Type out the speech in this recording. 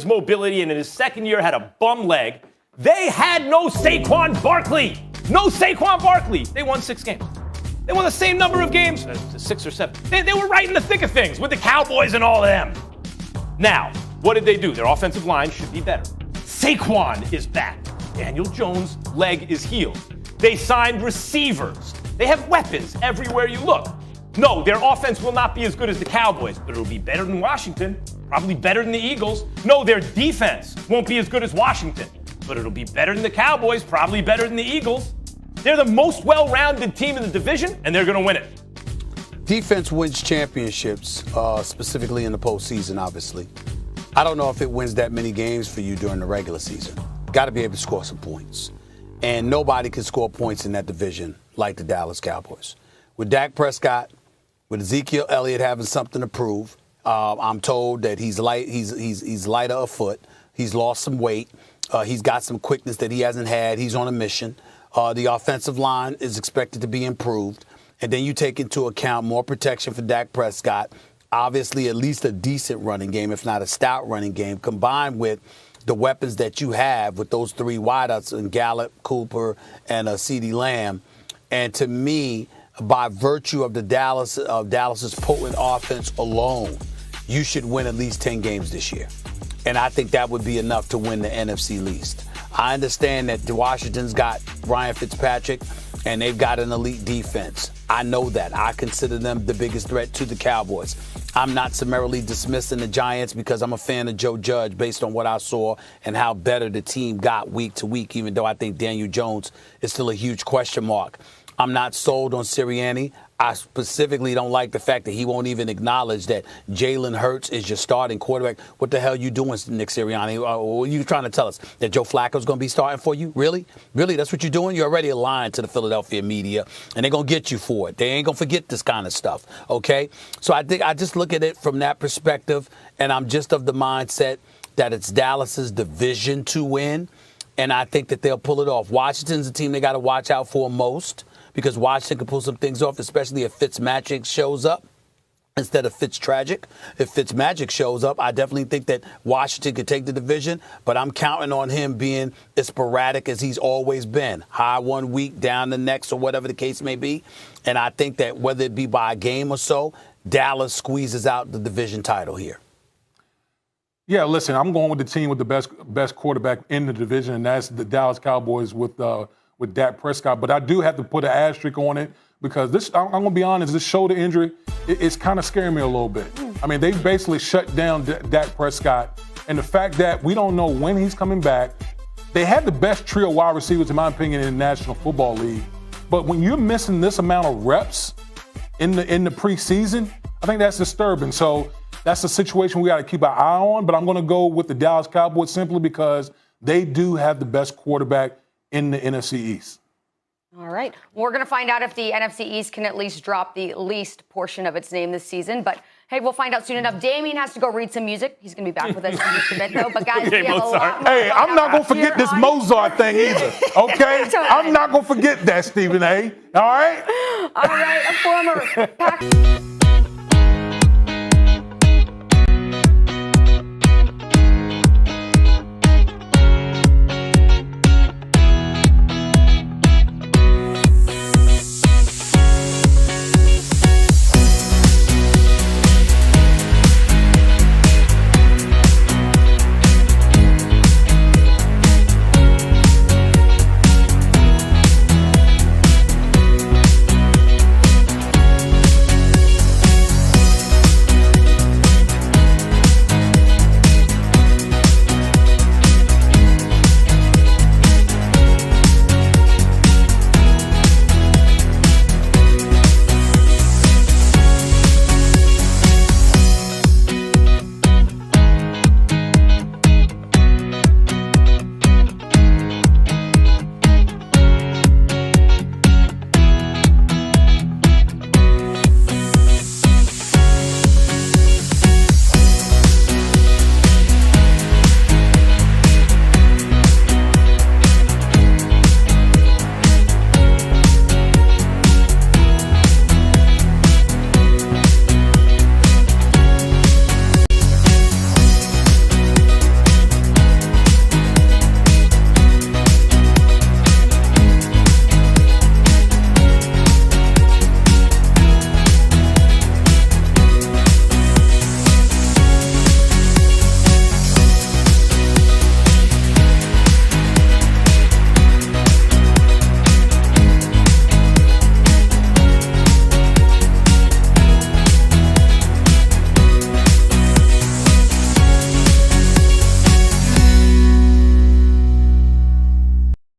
his mobility and in his second year had a bum leg. They had no Saquon Barkley. No Saquon Barkley. They won 6 games. They won the same number of games, 6 or 7. They were right in the thick of things with the Cowboys and all of them. Now, what did they do? Their offensive line should be better. Saquon is back. Daniel Jones' leg is healed. They signed receivers. They have weapons everywhere you look. No, their offense will not be as good as the Cowboys, but it'll be better than Washington, probably better than the Eagles. No, their defense won't be as good as Washington, but it'll be better than the Cowboys, probably better than the Eagles. They're the most well-rounded team in the division, and they're going to win it. Defense wins championships, specifically in the postseason, obviously. I don't know if it wins that many games for you during the regular season. Got to be able to score some points. And nobody can score points in that division like the Dallas Cowboys. With Dak Prescott, with Ezekiel Elliott having something to prove, I'm told that he's lighter of foot. He's lost some weight. He's got some quickness that he hasn't had. He's on a mission. The offensive line is expected to be improved. And then you take into account more protection for Dak Prescott, obviously at least a decent running game, if not a stout running game, combined with the weapons that you have with those 3 wideouts in Gallup, Cooper, and CeeDee Lamb. And to me, by virtue of Dallas's potent offense alone, you should win at least 10 games this year. And I think that would be enough to win the NFC East. I understand that Washington's got Ryan Fitzpatrick, and they've got an elite defense. I know that. I consider them the biggest threat to the Cowboys. I'm not summarily dismissing the Giants because I'm a fan of Joe Judge based on what I saw and how better the team got week to week, even though I think Daniel Jones is still a huge question mark. I'm not sold on Sirianni. I specifically don't like the fact that he won't even acknowledge that Jalen Hurts is your starting quarterback. What the hell are you doing, Nick Sirianni? What are you trying to tell us? That Joe Flacco's going to be starting for you? Really? Really? That's what you're doing? You're already aligned to the Philadelphia media, and they're going to get you for it. They ain't going to forget this kind of stuff, okay? So I think I just look at it from that perspective, and I'm just of the mindset that it's Dallas's division to win, and I think that they'll pull it off. Washington's a team they got to watch out for most, because Washington can pull some things off, especially if Fitzmagic shows up instead of Fitztragic. If Fitzmagic shows up, I definitely think that Washington could take the division, but I'm counting on him being as sporadic as he's always been. High one week, down the next, or whatever the case may be. And I think that whether it be by a game or so, Dallas squeezes out the division title here. Yeah, listen, I'm going with the team with the best quarterback in the division, and that's the Dallas Cowboys with Dak Prescott. But I do have to put an asterisk on it because this, I'm going to be honest, this shoulder injury, it's kind of scaring me a little bit. I mean, they basically shut down Dak Prescott. And the fact that we don't know when he's coming back, they had the best trio of wide receivers, in my opinion, in the National Football League. But when you're missing this amount of reps in the preseason, I think that's disturbing. So that's a situation we got to keep an eye on. But I'm going to go with the Dallas Cowboys simply because they do have the best quarterback in the NFC East. All right. We're going to find out if the NFC East can at least drop the least portion of its name this season. But, hey, we'll find out soon enough. Damien has to go read some music. He's going to be back with us in just a bit, though. But, guys, we have a lot more. Hey, I'm not going to forget this Mozart thing either, okay? I'm not going to forget that, Stephen A. All right? All right. A former